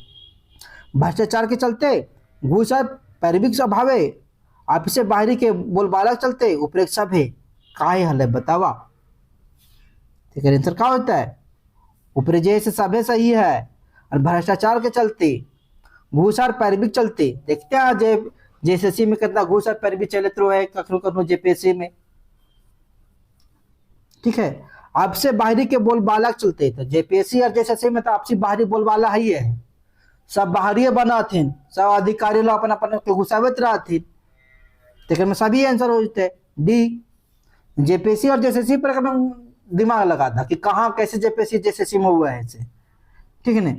भ्रष्टाचार के चलते, घूस पैरविक स्वभावे, आपसे बाहरी के बोलबाला चलते, उपरेख सब है, काहे हले बतावा? ठीक है, आंसर क्या होता है? ऊपर जैसे सभे सही है और भ्रष्टाचार के चलते, घूस और पैरविक चलते। देखते हैं जेएसएससी में कितना घूस और पैरवी चलत रहो है, कखनो कखनो जेपीएससी में। ठीक है, आपसे बाहरी के बोलबाला चलते, तो जेपीएससी और जेएसएससी में तो आपसी बाहरी बोलबाला ही है, सब बाहरी बना थे, सब अधिकारी लोग अपन अपन के घुसावत रहा थे, में सभी आंसर हो जाते डी। जेपीएससी और जेएसएससी पर दिमाग लगा था कि कहाँ कैसे जेपीएससी जेएसएससी में हुआ है। ठीक है ना।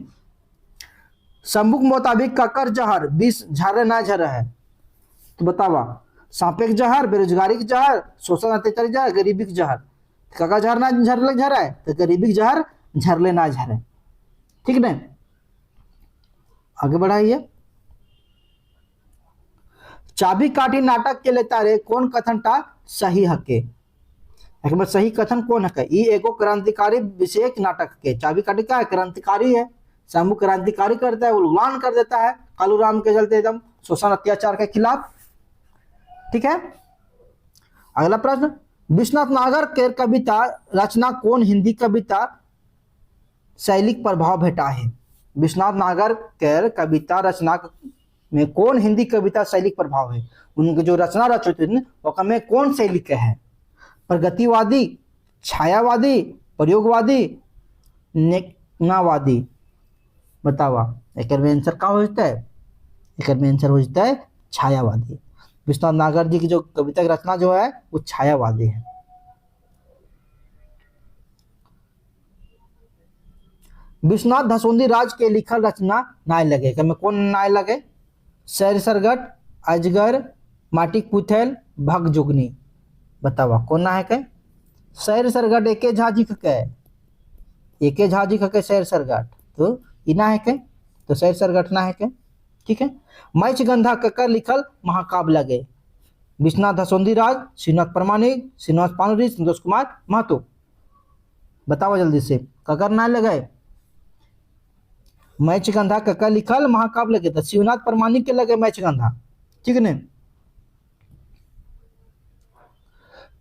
शंभू के मुताबिक ककर जहर 20 झर ना झर है? तो बतावा, सापेक्ष जहर, बेरोजगारी के जहर, शोषण अत्याचारी जहर, गरीबी के जहर। कका जहर ना झरले झर है, तो गरीबी के जहर झरले ना झर है। ठीक है, आगे बढ़ाइए। चाबी काठी नाटक के लेता रे कौन कथन टा सही हके? एक बार सही कथन कौन हके? ये एगो क्रांतिकारी विशेष नाटक के। चाबी काठी क्या है? क्रांतिकारी है। शंभू क्रांतिकारी करता है, उल्लंघन कर देता है कालू राम के चलते एकदम शोषण अत्याचार के खिलाफ। ठीक है। अगला प्रश्न, विश्वनाथ नागर के कविता रचना कौन हिंदी कविता शैलिक प्रभाव भेटा है? विश्वनाथ नागर के कविता रचना में कौन हिंदी कविता शैलिक प्रभाव है? उनके जो रचना रचते वो में कौन शैली के है? प्रगतिवादी, छायावादी, प्रयोगवादी, नेकनावादी? बतावा एक आंसर का हो जाता है? एक आंसर हो जाता है छायावादी। विश्वनाथ नागर जी की जो कविता की रचना जो है वो छायावादी है। विश्वनाथ धसोंदी राज के लिखल रचना नाय लगे क्या में कौन नाय लगे? सैर सरगट, अजगर, माटिक पुथेल, भग जुगनी? बतावा कौन ना है के? सैर सरगट एके झाजी के, एके झाजी के सैर सरगट, तो इना है के, तो सैर सरगट ना है के। ठीक है। मैच गंधा ककर लिखल महाकाव्य लगे? विश्वनाथ धसोंदी राज, श्रीनाथ प्रमाणिक, श्रीनिवास पानुरी, संतोष कुमार महतो? बताओ जल्दी से, ककर ना लगे? मैच गंधा ककर लिखल महाकाव्य लगे, तो शिवनाथ प्रमाणिक के लगे मैच गंधा। ठीक है।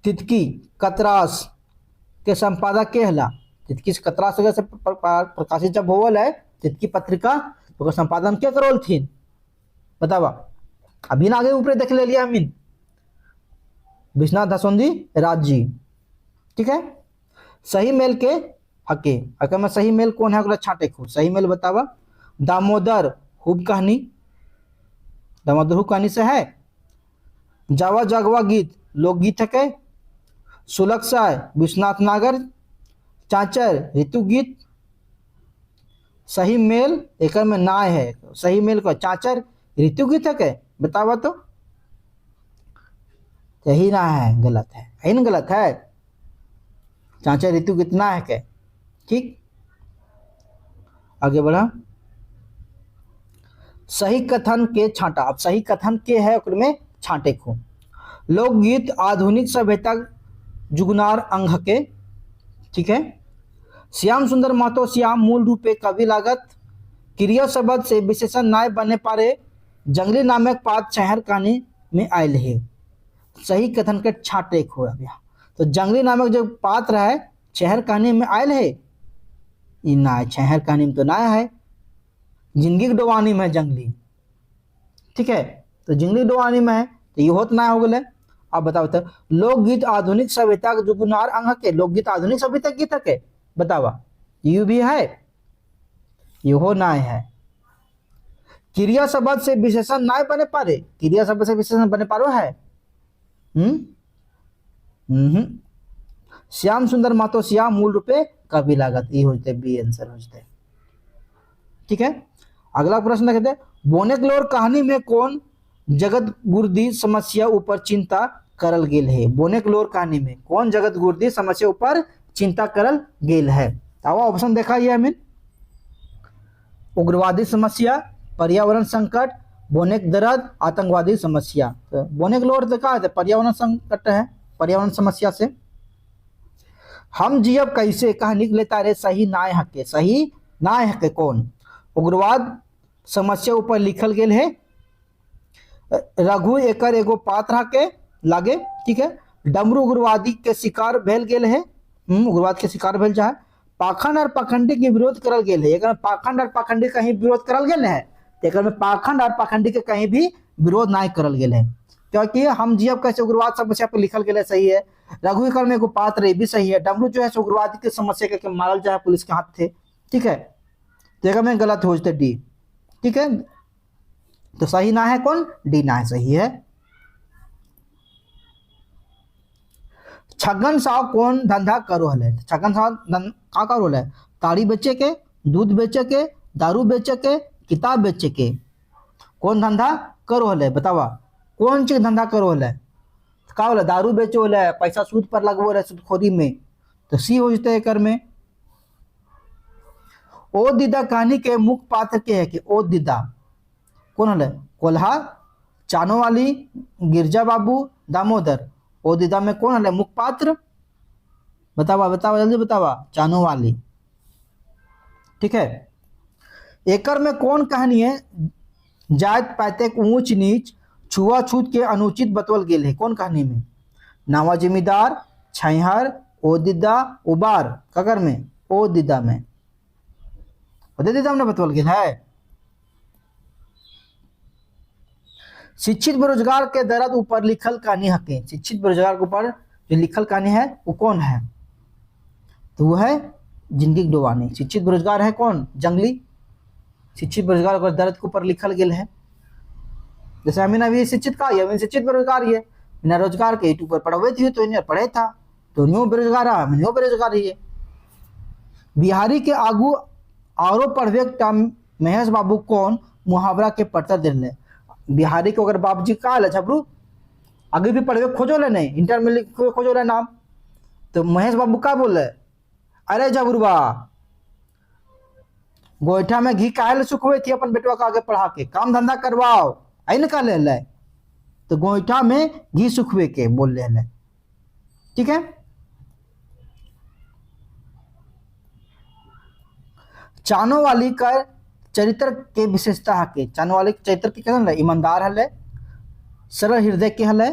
तितकी कतरास के संपादक के हला? तितकी कतरास से प्रकाशित जब होवल है तितकी पत्रिका, तो संपादन क्या करोल थी? बतावा। अभी आगे ऊपर देख ले लिया हमीन, विश्वनाथ धसोंदी राज जी। ठीक है। सही मेल के हके, अगर मैं सही मेल कौन है अगला छाटे खो सही मेल बतावा। दामोदर हुब कहानी, दामोदर हुब कहानी से है। जावा जागवा गीत लोकगीत है के? सुलक्षाय विश्वनाथ नागर, चाचर ऋतु गीत? सही मेल एक में नाय है, सही मेल को चाचर ऋतु गीत है के? बतावा तो यही ना है, गलत है, यही ना गलत है, चाचर ऋतु गीत ना है के? ठीक, आगे बढ़ा। सही कथन के छांटा, अब सही कथन के है में छांटे को। लोकगीत आधुनिक सभ्यता जुगनार अंग के? ठीक है। श्याम सुंदर महतो श्याम मूल रूपे कवि लागत, क्रिया शब्द से विशेषण नाय बने पारे, जंगली नामक पात शहर कहानी में आयल है। सही कथन के छाटे हो गया, तो जंगली नामक जो पात्र है शहर कहानी में आयल है? ये ना, शहर कहानी में तो ना है, जिंदगी की डोवानी में है जंगली। ठीक है, तो जंगली डोवानी में है तो ये होत ना हो गए। अब बताओ तो लोकगीत आधुनिक सभ्यता जो गुनार अंग के, लोकगीत आधुनिक सभ्यता गीत के? बतावा यू भी है, ये हो ना है। क्रिया शब्द से विशेषण ना बने पारे, क्रिया शब्द से विशेषण बने पारो है? श्याम सुंदर महतो श्याम मूल रूपे कवि लागत, ये होते बी आंसर होते। ठीक है। अगला प्रश्न कहते हैं, बोनेग्लोर कहानी में कौन जगत गुर्दी समस्या ऊपर चिंता करल गेल है? बोनेग्लोर कहानी में कौन जगत गुर्दी समस्या ऊपर चिंता करल गेल है? अब ऑप्शन देखा ये हमें, उग्रवादी समस्या, पर्यावरण संकट, बोनेक दर्द, आतंकवादी समस्या। तो बोनेग्लोर देखा है पर्यावरण संकट है, पर्यावरण समस्या से। हम जियब कैसे कहानी लेता रे सही नाय हके, सही नाय हके कौन? उग्रवाद समस्या ऊपर लिखल गेल है, रघु एकर एगो पात्र के लागे। ठीक है। डमरू उग्रवादी के शिकार भेल गेल है, उग्रवाद के शिकार भेल चाहे। पाखंड और पाखंडी के विरोध करल गेल है, एक पाखंड और पाखंडी कहीं विरोध करल गेल है, एक में पाखंड और पाखंडी के कहीं भी विरोध ना करल गेल है, क्योंकि हम जियब कैसे उग्रवाद समस्या पर लिखल गेल है, सही है। रघु एकर में एगो पात्र है भी सही है। डमरू जो है उग्रवादी के समस्या के मारल जाए पुलिस के हाथ थे। ठीक है, तो एक में गलत हो जाते डी। ठीक है, तो सही ना है कौन? डी ना है, सही है। छगन साहब कौन धंधा करो है? छगन साहब का करो है? ताड़ी बेचे के, दूध बेचे के, दारू बेचे के, किताब बेचे के? कौन धंधा करो है? बतावा कौन चीज धंधा करो है? का बोला? दारू बेचो है, पैसा सूद पर लगवो है, सूदखोरी में, तो सी हो जाते एक में। ओ दीदा कहानी के मुख्य पात्र के है कि? ओ दीदा कौन है? कोल्हा, चानो वाली, गिरजा बाबू, दामोदर? ओ दीदा में कौन है मुख्य पात्र? बतावा बतावा जल्दी बतावा। चानो वाली। ठीक है। एकर में कौन कहानी है? जात पाते ऊंच नीच, छुआछूत के अनुचित बतवल गेल है कौन कहानी में? नावा जिम्मेदार, छैहर, ओदिदा, उबार ककर में? ओदिदा में। ओदिदा में बतवल गेल है। शिक्षित बेरोजगार के दर्द ऊपर लिखल कहानी हके। शिक्षित बेरोजगार के ऊपर जो लिखल कहानी है वो कौन है? तो वो है जिंदगी डोबानी। शिक्षित बेरोजगार है कौन? जंगली। शिक्षित बेरोजगार के दर्द के ऊपर लिखल गेल है। जैसे हमें अभी शिक्षित का है, शिक्षित बेरोजगार है, बिना रोजगार के यूट्यूब पर पढ़वे थी तो इन्हें पढ़े था तो न्यू बेरोजगार है, न्यू बेरोजगार है। बिहारी के आगू औरो पढ़वे टाइम महेश बाबू कौन मुहावरा के पढ़ता दिल है? बिहारी को अगर बाबूजी का है झबरू आगे भी पढ़वे खोजो ले नहीं, इंटर में खोजो ले नाम, तो महेश बाबू का बोल रहे? अरे झबरुआ गोईठा में घी काहे सुखवे थी अपन बेटवा का आगे पढ़ा के, काम धंधा करवाओ आई न का ले, तो गोईठा में घी सुखवे के बोल रहे हैं। ठीक है। चानो वाली का चरित्र के विशेषता है के? चानो वाली चरित्र के कहना है ईमानदार हले, सरल हृदय के हले,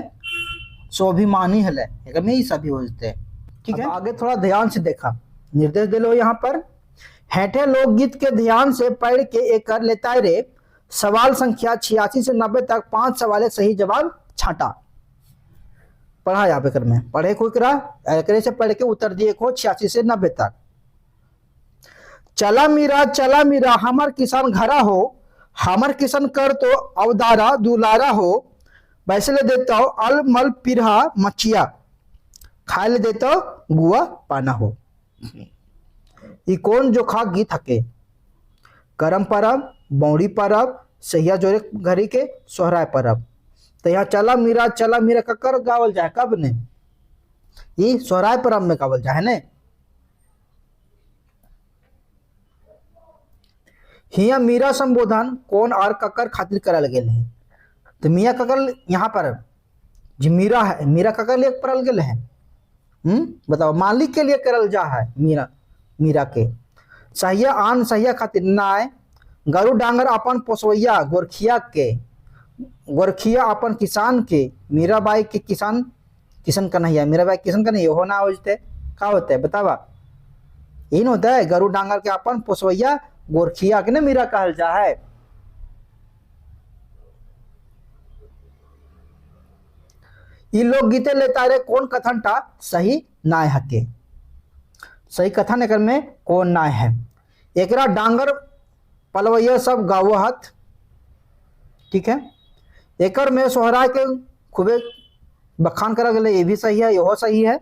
स्वाभिमानी हले, एक में ही सभी होते हैं। ठीक है। आगे थोड़ा ध्यान से देखा, निर्देश दे लो यहाँ पर। हेठे लोकगीत के ध्यान से पढ़ के एक कर लेता रे। सवाल संख्या 86 से 90 तक 5 सवाल सही जवाब छाटा। पढ़ा यहाँ पे कर में पढ़े कोई करा से पढ़ के उत्तर दिए को 86 से 90 तक। चला मीरा हमर किसान घरा हो, हमर किसान कर तो अवदारा दुलारा हो, वैसे ले देता हो अलमल पिरहा मचिया, खाए ले देता हो गुआ पाना हो। ये कौन जोखा गीत हके? करम परब, बौड़ी परब, सहिया जोरे घरी के, सोहराय परब। तो यहाँ चला मीरा ककर गावल जाए कब ने? ये सोहराय परब में गावल जाए ने। हिया मीरा संबोधन कौन और ककर खातिर करल गेल है? तो मियाँ ककर यहाँ पर जो मीरा है, मीरा ककर लिए करल गेल है। बताओ, मालिक के लिए करल जा है मीरा के। सहिया आन सहिया खातिर नाय, गरु डांगर अपन पोसवैया गोरखिया के, गोरखिया अपन किसान के, मीराबाई के किसान कन्हैया, मीराबाई किसान कन्हैया होना होते का होता है बतावा? यही होता है गरु डांगर के अपन पोसवैया गोरखिया के ना मीरा कहल जा है। ये लोग गीते लेता रे कौन कथन टा सही नाय हके? सही कथन एक में कौन नाय है? एकरा डांगर पलवैया सब गावहत। ठीक है। एकर में सोहराय के खूबे बखान करा गया, ये भी सही है, यहो सही है।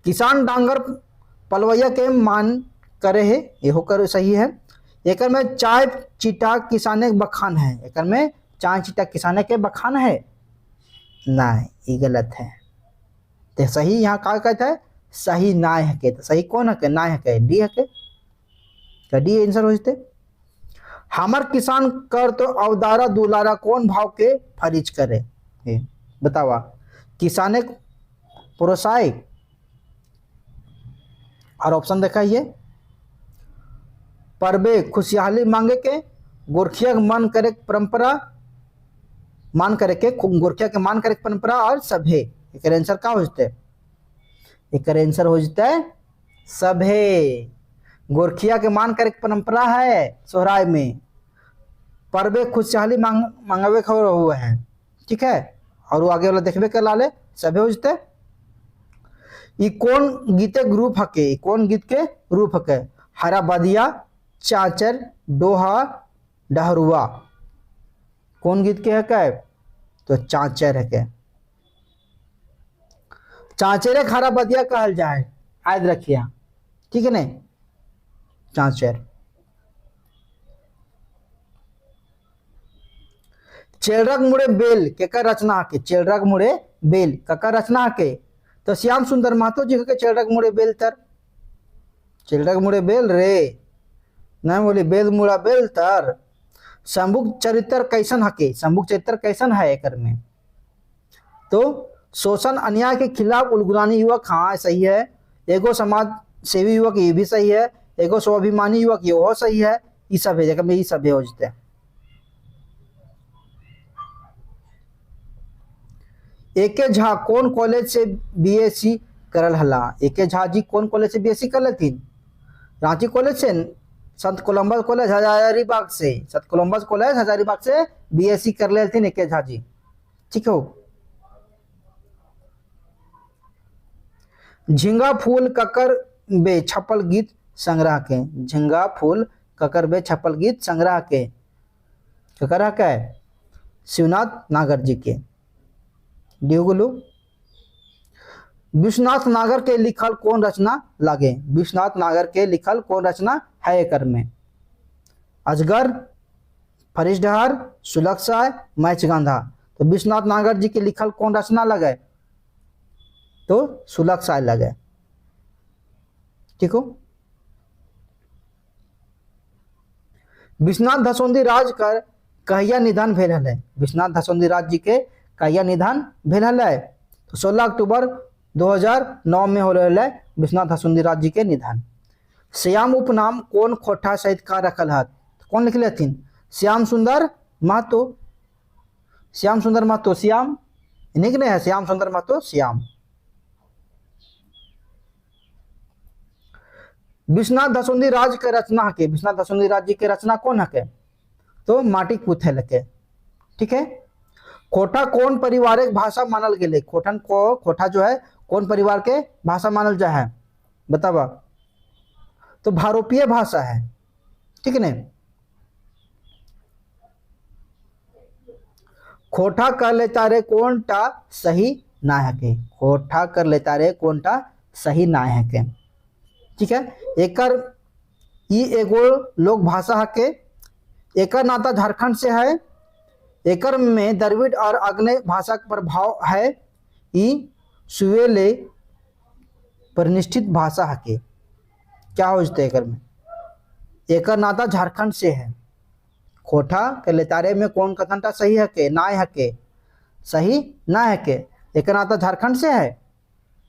किसान डांगर पलवैया के मान करे है, यहो कर सही है। एकर में चाय चिटा किसाने के बखान है, एकर में चाय चिटा किसाने के बखान है ना, ये गलत है। तो सही यहाँ का कहता है? सही नाय है के। तो सही कौन है के? नाय है के, डी है के। तो डी आंसर हो जते। हमर किसान कर तो अवदारा दुलारा कौन भाव के फरीज करे? बतावा। किसाने प्रोत्साह और ऑप्शन दिखाइए। परबे खुशहाली मांगे के, गोरखिया मन करे परंपरा मान करे के, गोरखिया के मान करे परंपरा और सभे। एक आंसर का हो जते? एक आंसर हो जते सभे। गोरखिया के मान करे परंपरा है सोहराय में, परबे खुशहाली मांगवे खबर हुए हैं। ठीक है। और वो आगे वाला देखबे कर लाले सभे हो जते। ये कौन गीते ग्रुप हके? कौन गीत के रूप हके? हरा बदिया, चाचर, डोहा, डहरुआ। कौन गीत के हके? तो चाचर हके। चाचर हरा बदिया कहल जाए, याद रखिए। ठीक है नहीं? चाचर। चेलरग मुड़े बेल केकर रचना के? चेलरग मुड़े बेल ककर रचना के? तो श्याम सुंदर महतो जी के चेलरग मुड़े बेल तर। चेलरग मुड़े बेल रे नहीं बोली, बेल मुड़ा बेल तर। शंभुक चरित्र कैसन हके? शंभुक चरित्र कैसन है एकर में? तो शोषण अन्याय के खिलाफ उलगुलानी युवक, हाँ सही है। एगो समाज सेवी युवक, ये भी सही है। एगो स्वाभिमानी युवक, ये हो सही है। ये सब है जगह में, ये सब हो जते। एके झा कौन कॉलेज से बीएससी करल हला? एके झा जी कौन कॉलेज से बीएससी कर लेथिन? रांची कॉलेज से, संत कोलंबस कॉलेज हजारीबाग से, संत कोलंबस कॉलेज हजारीबाग से बीएससी कर लेथिन एके झा जी। ठीक हो। झिंगा फूल ककर बे छपल गीत संग्रह के, झिंगा फूल ककर बे छपल गीत संग्रह के ककर के शिवनाथ नागर जी के। डिगुलू विश्वनाथ नागर के लिखल कौन रचना लागे? विश्वनाथ नागर के लिखल कौन रचना है एकर में? अजगर, फरिश्तहार, सुलक्षाय, मैचगांधा। तो विश्वनाथ नागर जी के लिखल कौन रचना लगे? तो सुलक्षाय लगे। ठीक हो। विश्वनाथ धसौंधी राज कर कहिया निधन भेल है? विश्वनाथ धसौंधी राज जी के कहिया निधन भेल है? तो 16 अक्टूबर 2009 में हो रहा है विश्वनाथ धसौंधी राज जी के निधन। श्याम उपनाम कौन खोठा साहित्यकार रखल है? कौन लिखले हथिन? श्याम सुंदर महतो। श्याम सुंदर महतो, श्याम इन्हीं के नहीं है, श्याम सुंदर महतो श्याम। विश्वनाथ धसौंधी राज के रचना के, विश्वनाथ धसौंधी राज जी के रचना कौन है? तो माटी पुथल के। ठीक है। खोटा कौन पारिवारिक भाषा मानल गेले? खोटन को, खोटा जो है कौन परिवार के भाषा मानल जा है? बतावा। तो भारोपीय भाषा है। ठीक है नहीं। खोटा कर लेता रे कौनटा सही ना है के, खोटा कर लेता रे कौनटा सही ना है के। ठीक है। एकर ई एगो लोक भाषा है के, एकर नाता झारखंड से है, एकर में द्रविड़ और अग्ने भाषा का प्रभाव है, ई सुवेले परिनिष्ठित भाषा है के। क्या हो जते एकर में? एकर नाता झारखंड से है। खोटा के लेतारे में कौन कथनटा सही है के ना है के? सही ना है के। एकर नाता झारखंड से है।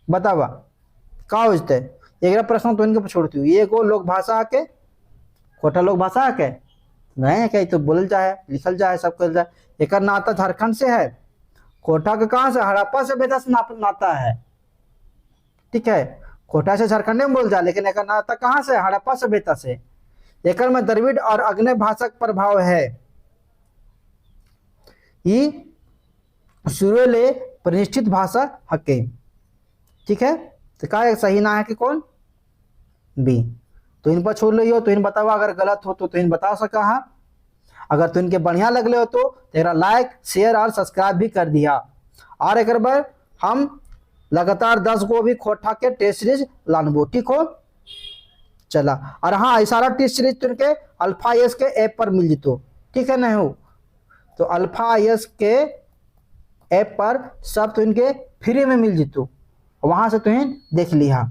बतावा का हो जते? एक प्रश्न तो इनके छोड़ती हूँ। ये को लोक भाषा है के? खोटा लोक भाषा है के? नहीं है क्या? तो बोलल जाए, लिखल जाए, सब कर जाए। एकर नाता झारखंड से है। खोटा के कहाँ से? हड़प्पा सभ्यता से नाता है। ठीक है। खोटा से झारखंड में बोल जाए, लेकिन एकर नाता कहाँ से? हड़प्पा सभ्यता से। एकर में द्रविड़ और अग्ने भाषा का प्रभाव है। ये सुरेले प्रतिष्ठित भाषा हके। ठीक है। तो क्या सही ना है कि कौन? बी। तो इन पर छोड़ लियो। तो इन बताओ, अगर गलत हो तो इन बता सका है। अगर तो इनके बढ़िया लगले हो तो तेरा लाइक, शेयर और सब्सक्राइब भी कर दिया। और एक बार हम लगातार 10 गो भी खोटा के टेस्ट सीरीज लानबो। ठीक हो। चला। और हाँ, सारा टेस्ट सीरीज तुमके अल्फा एस के ऐप पर मिल जितो। ठीक है नहीं हो? तो अल्फा एस के ऐप पर सब तो इनके फ्री में मिल जितो, वहां से तुम्हें देख लिया।